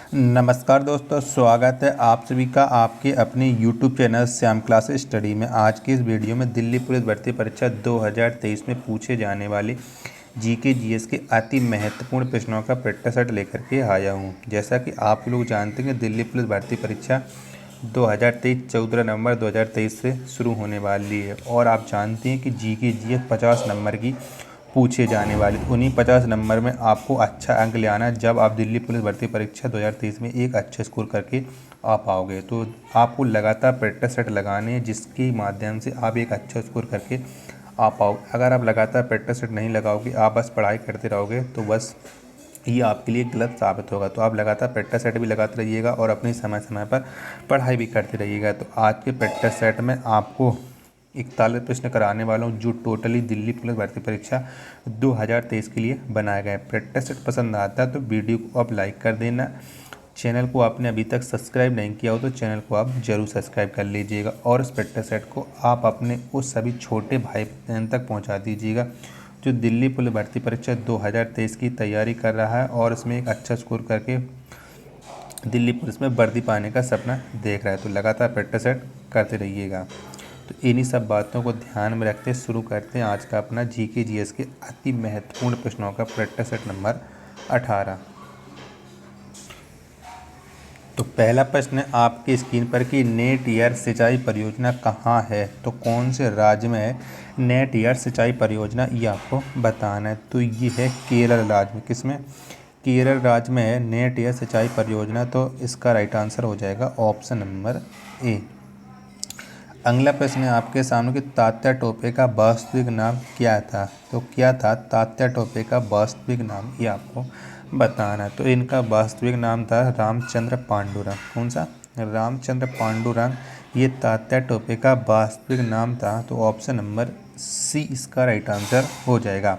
नमस्कार दोस्तों, स्वागत है आप सभी का आपके अपने YouTube channel Shyam class study में। आज की इस वीडियो में दिल्ली पुलिस भर्ती परीक्षा 2023 में पूछे जाने वाले जीके जीएस के अति महत्वपूर्ण प्रश्नों का प्रैक्टिस सेट लेकर के आया हूं। जैसा कि आप लोग जानते हैं, दिल्ली पुलिस भर्ती परीक्षा 2023 14 नवंबर 2023 से शुरू होने वाली है और आप जानते हैं कि जीके जीएस 50 नंबर की पूछे जाने वाले। उन्हीं 50 नंबर में आपको अच्छा अंक ले आना जब आप दिल्ली पुलिस भर्ती परीक्षा 2023 में एक अच्छा स्कोर करके आ पाओगे। तो आपको लगातार प्रैक्टिस सेट लगाने हैं जिसके माध्यम से आप एक अच्छा स्कोर करके आ पाओगे। अगर आप लगातार प्रैक्टिस सेट नहीं लगाओगे, आप बस पढ़ाई करते रहोगे, तो बस ये आपके लिए गलत साबित होगा। तो आप लगातार प्रैक्टिस सेट भी लगाते रहिएगा और अपने समय समय पर पढ़ाई भी करते रहिएगा। तो आज के प्रैक्टिस सेट में आपको 41 प्रश्न कराने वाला हूँ जो टोटली दिल्ली पुलिस भर्ती परीक्षा 2023 के लिए बनाया गया है। प्रैक्टिस सेट पसंद आता है तो वीडियो को आप लाइक कर देना। चैनल को आपने अभी तक सब्सक्राइब नहीं किया हो तो चैनल को आप जरूर सब्सक्राइब कर लीजिएगा और इस प्रैक्टिस सेट को आप अपने उस सभी छोटे भाई बहन तक पहुँचा दीजिएगा जो दिल्ली पुलिस भर्ती परीक्षा 2023 की तैयारी कर रहा है और इसमें एक अच्छा स्कोर करके दिल्ली पुलिस में वर्दी पाने का सपना देख रहा है। तो लगातार प्रैक्टिस सेट करते रहिएगा। तो इन्हीं सब बातों को ध्यान में रखते शुरू करते हैं आज का अपना जीके जीएस के अति महत्वपूर्ण प्रश्नों का प्रैक्टिस सेट नंबर 18। तो पहला प्रश्न है आपकी स्क्रीन पर कि नेट ईयर सिंचाई परियोजना कहाँ है, तो कौन से राज्य में है नेट ईयर सिंचाई परियोजना, ये आपको बताना है। तो ये है केरल राज्य में। किसमें? केरल राज्य में है नेट ईयर सिंचाई परियोजना। तो इसका राइट आंसर हो जाएगा ऑप्शन नंबर ए। अगला प्रश्न है आपके सामने कि तात्या टोपे का वास्तविक नाम क्या था, तो क्या था तात्या टोपे का वास्तविक नाम, ये आपको बताना है। तो इनका वास्तविक नाम था रामचंद्र पांडुरंग। कौन सा? रामचंद्र पांडुरंग ये तात्या टोपे का वास्तविक नाम था। तो ऑप्शन नंबर सी इसका राइट आंसर हो जाएगा।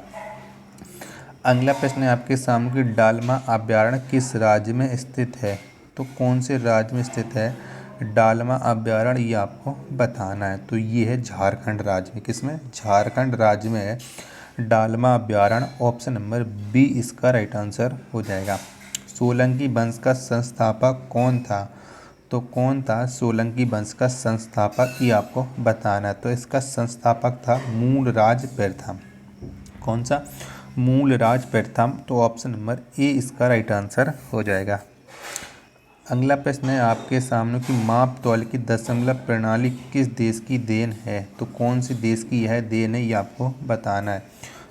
अगला प्रश्न है आपके सामने कि डालमा अभयारण्य किस राज्य में स्थित है, तो कौन से राज्य में स्थित है डालमा अभयारण्य, ये आपको बताना है। तो ये है झारखंड राज्य में। किसमें? झारखंड राज्य में है डालमा अभयारण्य। ऑप्शन नंबर बी इसका राइट आंसर हो जाएगा। सोलंकी वंश का संस्थापक कौन था, तो कौन था सोलंकी वंश का संस्थापक, ये आपको बताना है। तो इसका संस्थापक था मूलराज प्रथम। कौन सा? मूलराज प्रथम। तो ऑप्शन नंबर ए इसका राइट आंसर हो जाएगा। अगला प्रश्न है आपके सामने कि माप तौल की दशमलव प्रणाली किस देश की देन है, तो कौन से देश की यह देन है, ये आपको बताना है।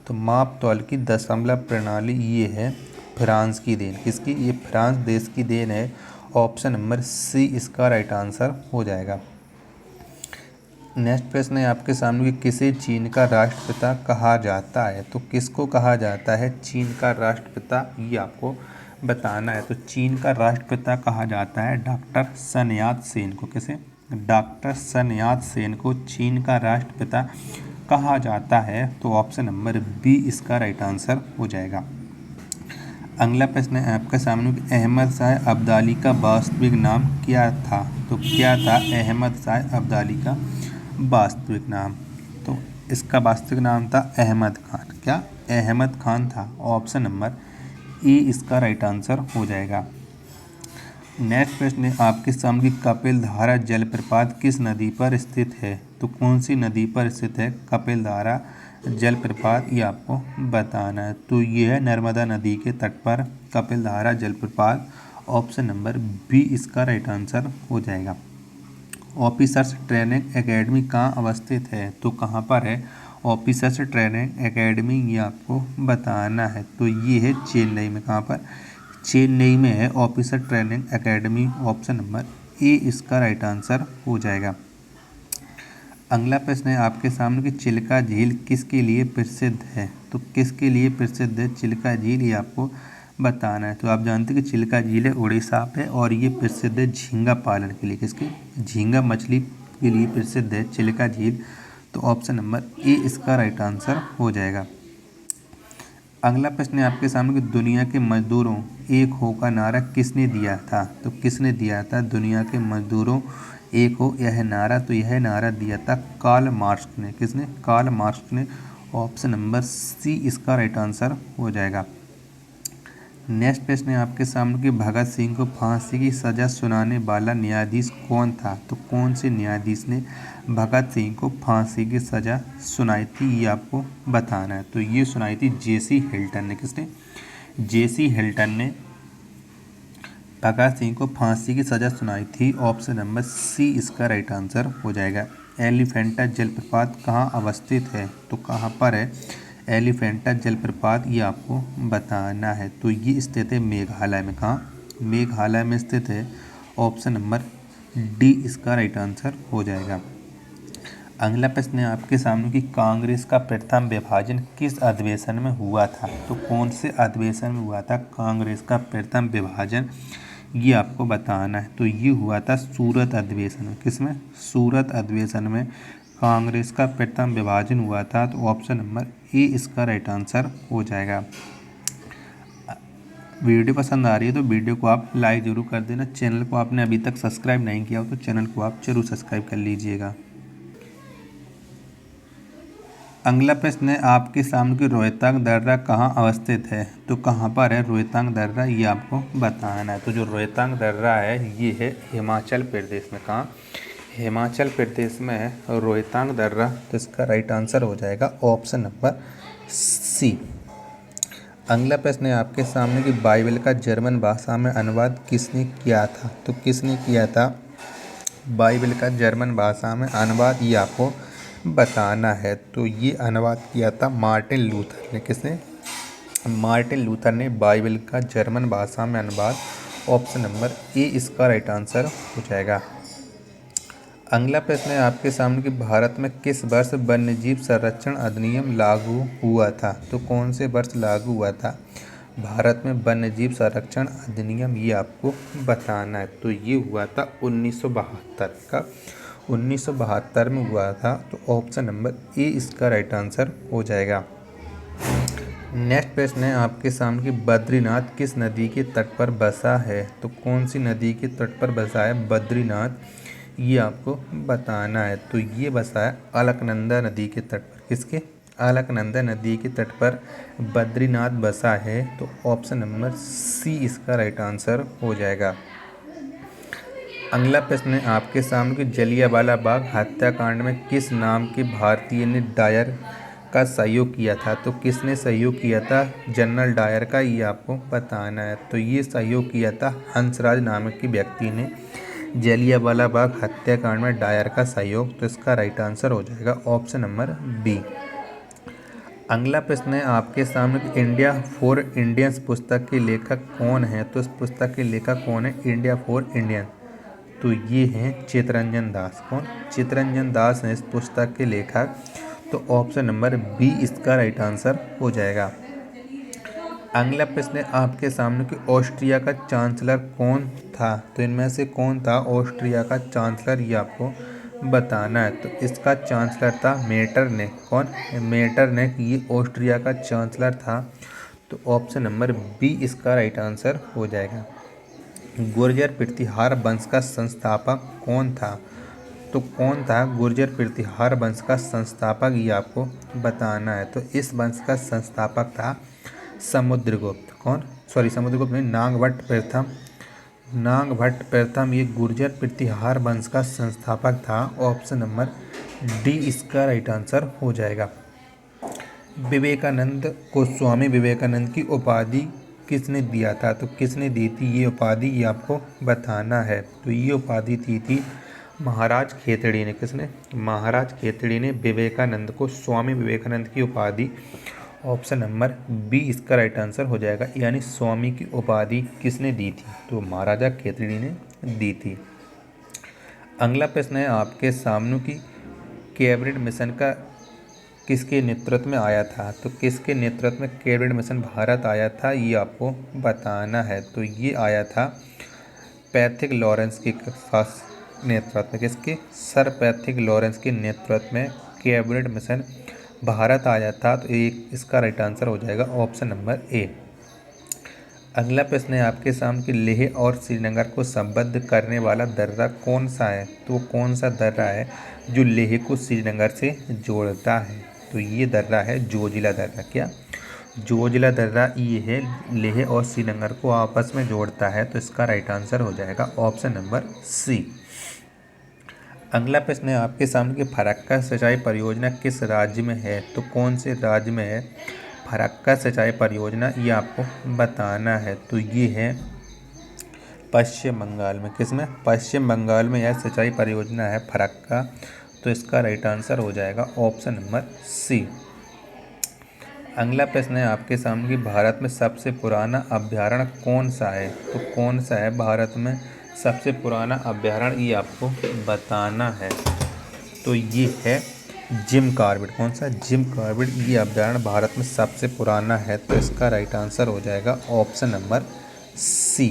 तो माप तौल की दशमलव प्रणाली ये है फ्रांस की देन। किसकी? ये फ्रांस देश की देन है। ऑप्शन नंबर सी इसका राइट आंसर हो जाएगा। नेक्स्ट प्रश्न है आपके सामने कि किसे चीन का राष्ट्रपिता कहा जाता है, तो किसको कहा जाता है चीन का राष्ट्रपिता, ये आपको बताना है। तो चीन का राष्ट्रपिता कहा जाता है डॉक्टर सन यात सेन को। किसे? डॉक्टर सन यात सेन को चीन का राष्ट्रपिता कहा जाता है। तो ऑप्शन नंबर बी इसका राइट आंसर हो जाएगा। अगला प्रश्न है आपके सामने कि अहमद शाह अब्दाली का वास्तविक नाम क्या था, तो क्या था अहमद शाह अब्दाली का वास्तविक नाम? तो इसका वास्तविक नाम था अहमद खान। क्या? अहमद खान था। ऑप्शन नंबर ए इसका राइट आंसर हो जाएगा। नेक्स्ट प्रश्न है आपके सामने कपिल धारा जलप्रपात किस नदी पर स्थित है, तो कौन सी नदी पर स्थित है कपिल धारा जलप्रपात, ये आपको बताना है। तो ये है नर्मदा नदी के तट पर कपिल धारा जलप्रपात। ऑप्शन नंबर बी इसका राइट आंसर हो जाएगा। ऑफिसर्स ट्रेनिंग एकेडमी कहाँ अवस्थित है, तो कहाँ पर है ऑफिसर्स ट्रेनिंग एकेडमी, ये आपको बताना है। तो ये है चेन्नई में। कहाँ पर? चेन्नई में है officer training academy. Option number A इसका राइट आंसर हो जाएगा। अगला प्रश्न है आपके सामने कि चिल्का झील किसके लिए प्रसिद्ध है, तो किसके लिए प्रसिद्ध है चिल्का झील, ये आपको बताना है। तो आप जानते हैं कि चिल्का झील है उड़ीसा पे और ये प्रसिद्ध है झींगा पालन के लिए। किसके? झींगा मछली के लिए प्रसिद्ध है चिल्का झील। तो ऑप्शन नंबर ए इसका राइट आंसर हो जाएगा। अगला प्रश्न है आपके सामने कि दुनिया के मजदूरों एक हो का नारा किसने दिया था, तो किसने दिया था दुनिया के मजदूरों एक हो यह नारा, तो यह नारा दिया था कार्ल मार्क्स ने। किसने? कार्ल मार्क्स ने। ऑप्शन नंबर सी इसका राइट आंसर हो जाएगा। नेक्स्ट प्रश्न है आपके सामने कि भगत सिंह को फांसी की सजा सुनाने वाला न्यायाधीश कौन था? तो कौन से न्यायाधीश ने भगत सिंह को फांसी की सजा सुनाई थी, ये आपको बताना है। तो ये सुनाई थी जेसी हिल्टन ने। किसने? जेसी हिल्टन ने भगत सिंह को फांसी की सजा सुनाई थी। ऑप्शन नंबर सी इसका राइट आंसर हो जाएगा। एलिफेंटा जलप्रपात कहाँ अवस्थित है? तो कहाँ पर है एलिफेंटा जलप्रपात, ये आपको बताना है। तो ये स्थित है मेघालय में। कहाँ? मेघालय में स्थित है। ऑप्शन नंबर डी इसका राइट आंसर हो जाएगा। अगला प्रश्न है आपके सामने कि कांग्रेस का प्रथम विभाजन किस अधिवेशन में हुआ था? तो कौन से अधिवेशन में हुआ था कांग्रेस का प्रथम विभाजन, ये आपको बताना है। तो ये हुआ था सूरत अधिवेशन में। किसमें? सूरत अधिवेशन में कांग्रेस का प्रथम विभाजन हुआ था। तो ऑप्शन नंबर ए इसका राइट आंसर हो जाएगा। वीडियो पसंद आ रही है तो वीडियो को आप लाइक जरूर कर देना। चैनल को आपने अभी तक सब्सक्राइब नहीं किया हो तो चैनल को आप जरूर सब्सक्राइब कर लीजिएगा। अगला प्रश्न है आपके सामने कि रोहतांग दर्रा कहाँ अवस्थित है? तो कहाँ पर है रोहतांग दर्रा, ये आपको बताना है। तो जो रोहतांग दर्रा है ये है हिमाचल प्रदेश में। कहाँ? हिमाचल प्रदेश में है रोहतांग दर्रा। तो इसका राइट आंसर हो जाएगा ऑप्शन नंबर सी। अगला प्रश्न है आपके सामने कि बाइबल का जर्मन भाषा में अनुवाद किसने किया था? तो किसने किया था बाइबल का जर्मन भाषा में अनुवाद, ये आपको बताना है। तो ये अनुवाद किया था मार्टिन लूथर ने। किसने? मार्टिन लूथर ने बाइबल का जर्मन भाषा में अनुवाद। ऑप्शन नंबर ए इसका राइट आंसर हो जाएगा। अगला प्रश्न है आपके सामने कि भारत में किस वर्ष वन्यजीव संरक्षण अधिनियम लागू हुआ था? तो कौन से वर्ष लागू हुआ था भारत में वन्यजीव संरक्षण अधिनियम, ये आपको बताना है। तो ये हुआ था 1972 का 1972 में हुआ था। तो ऑप्शन नंबर ए इसका राइट आंसर हो जाएगा। नेक्स्ट प्रश्न है आपके सामने कि बद्रीनाथ किस नदी के तट पर बसा है? तो कौन सी नदी के तट पर बसा है बद्रीनाथ, ये आपको बताना है। तो ये बसा है अलकनंदा नदी के तट पर। किसके? अलकनंदा नदी के तट पर बद्रीनाथ बसा है। तो ऑप्शन नंबर सी इसका राइट आंसर हो जाएगा। अगला प्रश्न है आपके सामने कि जलियांवाला बाग हत्याकांड में किस नाम के भारतीय ने डायर का सहयोग किया था? तो किसने सहयोग किया था जनरल डायर का, ये आपको बताना है। तो ये सहयोग किया था हंसराज नामक के व्यक्ति ने जलियांवाला बाग हत्याकांड में डायर का सहयोग। तो इसका राइट आंसर हो जाएगा ऑप्शन नंबर बी। अगला प्रश्न है आपके सामने कि इंडिया फॉर इंडियंस पुस्तक के लेखक कौन है? तो इस पुस्तक के लेखक कौन है इंडिया फॉर इंडियन? तो ये हैं चितरंजन दास। कौन? चितरंजन दास हैं इस पुस्तक के लेखक। तो ऑप्शन नंबर बी इसका राइट आंसर हो जाएगा। अगला प्रश्न है आपके सामने कि ऑस्ट्रिया का चांसलर कौन था? तो इनमें से कौन था ऑस्ट्रिया का चांसलर, ये आपको बताना है। तो इसका चांसलर था मेटरनिख। कौन? मेटरनिख, ये ऑस्ट्रिया का चांसलर था। तो ऑप्शन नंबर बी इसका राइट आंसर हो जाएगा। गुर्जर प्रतिहार वंश का संस्थापक कौन था? तो कौन था गुर्जर प्रतिहार वंश का संस्थापक, ये आपको बताना है। तो इस वंश का संस्थापक था समुद्रगुप्त। कौन? समुद्रगुप्त नहीं, नागभट्ट प्रथम। नागभट्ट प्रथम ये गुर्जर प्रतिहार वंश का संस्थापक था। ऑप्शन नंबर डी इसका राइट आंसर हो जाएगा। विवेकानंद को स्वामी विवेकानंद की उपाधि किसने दिया था? तो किसने दी थी ये उपाधि, ये आपको बताना है। तो ये उपाधि दी थी महाराज खेतड़ी ने। किसने? महाराज खेतड़ी ने विवेकानंद को स्वामी विवेकानंद की उपाधि। ऑप्शन नंबर बी इसका राइट आंसर हो जाएगा। यानी स्वामी की उपाधि किसने दी थी? तो महाराजा खेतड़ी ने दी थी। अगला प्रश्न है आपके सामने की कैबिनेट मिशन का किसके नेतृत्व में आया था? तो किसके नेतृत्व में कैबिनेट मिशन भारत आया था, ये आपको बताना है। तो ये आया था पैथिक लॉरेंस के खास नेतृत्व में। किसके? सर पैथिक लॉरेंस के नेतृत्व में कैबिनेट मिशन भारत आया था। तो एक इसका राइट आंसर हो जाएगा ऑप्शन नंबर ए। अगला प्रश्न है आपके सामने कि लेह और श्रीनगर को संबद्ध करने वाला दर्रा कौन सा है? तो कौन सा दर्रा है जो लेह को श्रीनगर से जोड़ता है? तो ये दर्रा है जोजिला दर्रा। क्या? जोजिला दर्रा ये है लेह और श्रीनगर को आपस में जोड़ता है, तो इसका राइट आंसर हो जाएगा ऑप्शन नंबर सी। अगला प्रश्न है आपके सामने कि फरक्का सिंचाई परियोजना किस राज्य में है, तो कौन से राज्य में है फरक्का सिंचाई परियोजना, ये आपको बताना है। तो ये है पश्चिम बंगाल में। किसमें? पश्चिम बंगाल में यह सिंचाई परियोजना है फरक्का, तो इसका राइट आंसर हो जाएगा ऑप्शन नंबर सी। अगला प्रश्न है आपके सामने कि भारत में सबसे पुराना अभ्यारण्य कौन सा है, तो कौन सा है भारत में सबसे पुराना अभ्यारण्य, ये आपको बताना है। तो ये है जिम कॉर्बेट। कौन सा? Jim Corbett. ये अभ्यारण्य भारत में सबसे पुराना है, तो इसका राइट आंसर हो जाएगा ऑप्शन नंबर सी।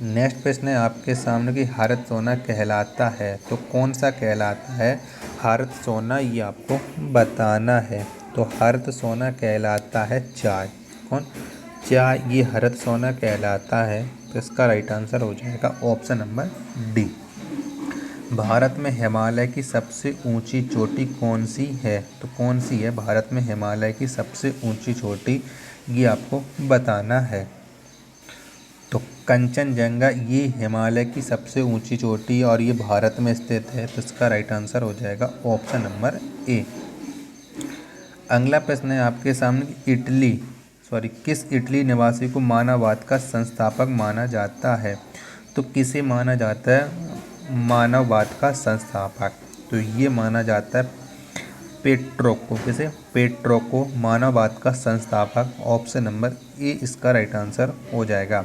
नेक्स्ट प्रश्न है आपके सामने कि हरित सोना कहलाता है, तो कौन सा कहलाता है हरित सोना, ये आपको बताना है। तो हरित सोना कहलाता है चाय। कौन? चाय, ये हरित सोना कहलाता है, तो इसका राइट आंसर हो जाएगा ऑप्शन नंबर डी। भारत में हिमालय की सबसे ऊंची चोटी कौन सी है, तो कौन सी है भारत में हिमालय की सबसे ऊंची चोटी, ये आपको बताना है। तो कंचनजंगा ये हिमालय की सबसे ऊंची चोटी है और ये भारत में स्थित है, तो इसका राइट आंसर हो जाएगा ऑप्शन नंबर ए। अगला प्रश्न है आपके सामने कि किस इटली निवासी को मानववाद का संस्थापक माना जाता है, तो किसे माना जाता है मानववाद का संस्थापक, तो ये माना जाता है पेट्रो को। किसे? पेट्रो को मानववाद का संस्थापक, ऑप्शन नंबर ए इसका राइट आंसर हो जाएगा।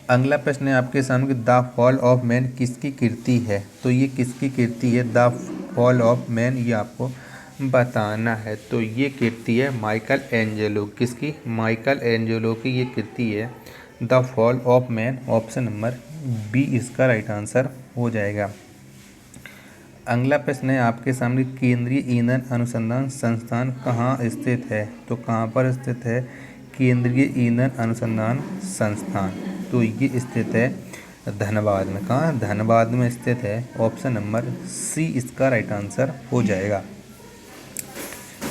अगला प्रश्न है आपके सामने कि द फॉल ऑफ मैन किसकी कृति है, तो ये किसकी कृति है द फॉल ऑफ मैन, ये आपको बताना है। तो ये कृति है माइकल एंजेलो। किसकी? माइकल एंजेलो की ये कृति है the fall of man, option number B इसका राइट आंसर हो जाएगा। अगला प्रश्न है आपके सामने केंद्रीय ईंधन अनुसंधान संस्थान कहाँ स्थित है, तो कहाँ पर स्थित है केंद्रीय ईंधन अनुसंधान संस्थान, तो ये स्थित है धनबाद में। कहाँ? धनबाद में स्थित है, ऑप्शन नंबर सी इसका राइट आंसर हो जाएगा।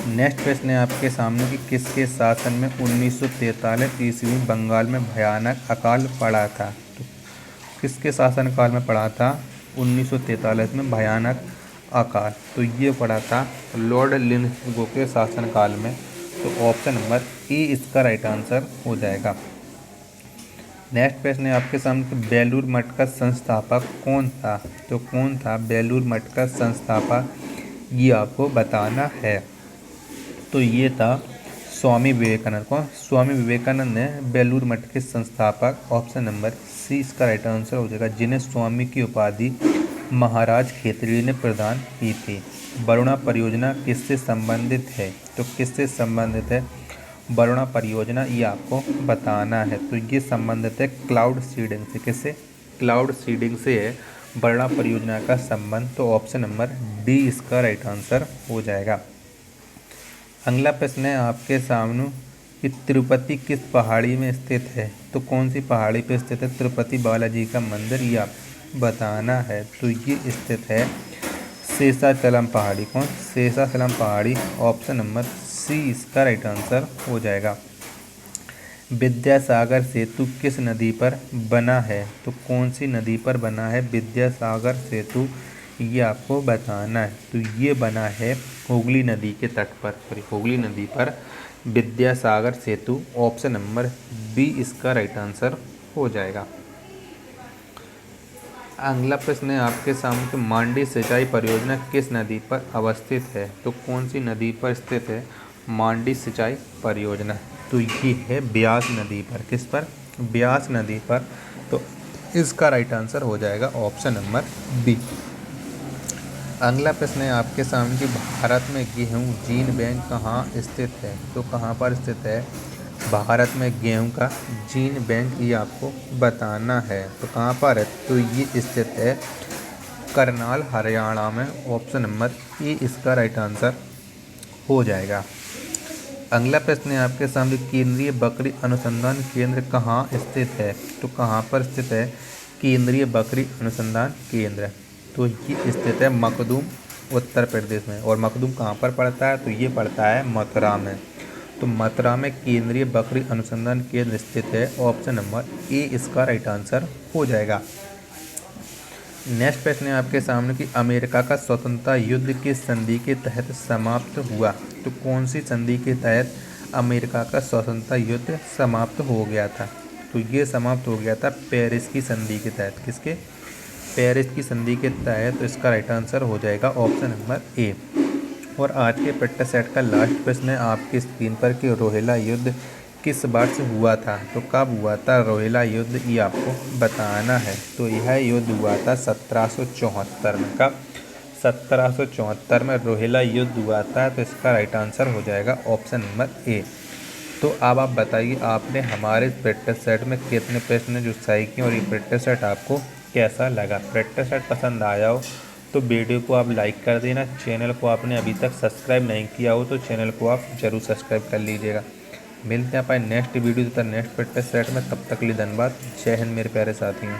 नेक्स्ट प्रश्न है आपके सामने कि किसके शासन में 1943 ईस्वी में बंगाल में भयानक अकाल पड़ा था, तो किसके शासनकाल में पड़ा था 1943 में भयानक अकाल, तो ये पड़ा था लॉर्ड लिंचगो के शासनकाल में, तो ऑप्शन नंबर ए इसका राइट आंसर हो जाएगा। नेक्स्ट प्रश्न है आपके सामने कि बेलूर मठ का संस्थापक कौन था, तो कौन था बेलूर मठ का संस्थापक, ये आपको बताना है। तो ये था स्वामी विवेकानंद। कौन? स्वामी विवेकानंद ने बेलूर मठ के संस्थापक, ऑप्शन नंबर सी इसका राइट आंसर हो जाएगा, जिन्हें स्वामी की उपाधि महाराज खेतड़ी ने प्रदान की थी। वरुणा परियोजना किससे संबंधित है, तो किससे संबंधित है वरुणा परियोजना, ये आपको बताना है। तो ये संबंधित है क्लाउड सीडिंग से। किससे? क्लाउड सीडिंग से है वरुणा परियोजना का संबंध, तो ऑप्शन नंबर डी इसका राइट आंसर हो जाएगा। अगला प्रश्न है आपके सामने कि तिरुपति किस पहाड़ी में स्थित है, तो कौन सी पहाड़ी पे स्थित है तिरुपति बालाजी का मंदिर, ये आप बताना है। तो ये स्थित है शेषाचलम पहाड़ी। कौन? शेषाचलम पहाड़ी, ऑप्शन नंबर सी इसका राइट आंसर हो जाएगा। विद्यासागर सेतु किस नदी पर बना है, तो कौन सी नदी पर बना है विद्यासागर सेतु, ये आपको बताना है। तो ये बना है हुगली नदी के तट पर, हुगली नदी पर विद्यासागर सेतु, ऑप्शन नंबर बी इसका राइट आंसर हो जाएगा। अगला प्रश्न है आपके सामने कि मांडी सिंचाई परियोजना किस नदी पर अवस्थित है, तो कौन सी नदी पर स्थित है मांडी सिंचाई परियोजना, तो ये है ब्यास नदी पर। किस पर? ब्यास नदी पर, तो इसका राइट आंसर हो जाएगा ऑप्शन नंबर बी। अगला प्रश्न है आपके सामने कि भारत में गेहूँ जीन बैंक कहाँ स्थित है, तो कहाँ पर स्थित है भारत में गेहूँ का जीन बैंक, ये आपको बताना है। तो कहाँ पर है, तो ये स्थित है करनाल हरियाणा में, ऑप्शन नंबर ए इसका राइट आंसर हो जाएगा। अगला प्रश्न है आपके सामने केंद्रीय बकरी अनुसंधान केंद्र कहाँ स्थित है, तो कहाँ पर स्थित है केंद्रीय बकरी अनुसंधान केंद्र, तो ये स्थित है मखदूम उत्तर प्रदेश में। और मखदूम कहाँ पर पड़ता है, तो ये पड़ता है मथुरा में, तो मथुरा में केंद्रीय बकरी अनुसंधान केंद्र स्थित है। ऑप्शन नंबर ए इसका राइट आंसर हो जाएगा। नेक्स्ट प्रश्न है आपके सामने कि अमेरिका का स्वतंत्रता युद्ध किस संधि के तहत समाप्त हुआ। तो कौन सी संधि के तहत अमेरिका का स्वतंत्रता युद्ध समाप्त हो गया था। तो ये समाप्त हो गया था पेरिस की संधि के तहत। किसके? पेरिस की संधि के तहत। तो इसका राइट आंसर हो जाएगा ऑप्शन नंबर ए। और आज के प्रैक्टिस सेट का लास्ट प्रश्न है आपकी स्क्रीन पर कि रोहिला युद्ध किस वर्ष हुआ था। तो कब हुआ था रोहिला युद्ध, ये आपको बताना है। तो यह युद्ध हुआ था 1774 में। कब? 1774 में रोहिला युद्ध हुआ था। तो इसका राइट आंसर हो जाएगा ऑप्शन नंबर ए। तो अब आप बताइए आपने हमारे प्रैक्टिस सेट में कितने प्रश्न जो सही किए और ये प्रैक्टिस सेट आपको कैसा लगा। प्रैक्टिस सेट पसंद आया हो तो वीडियो को आप लाइक कर देना। चैनल को आपने अभी तक सब्सक्राइब नहीं किया हो तो चैनल को आप जरूर सब्सक्राइब कर लीजिएगा। मिलते हैं अपन नेक्स्ट वीडियो तथा नेक्स्ट प्रैक्टिस सेट में। तब तक के लिए धन्यवाद। जय हिंद मेरे प्यारे साथियों।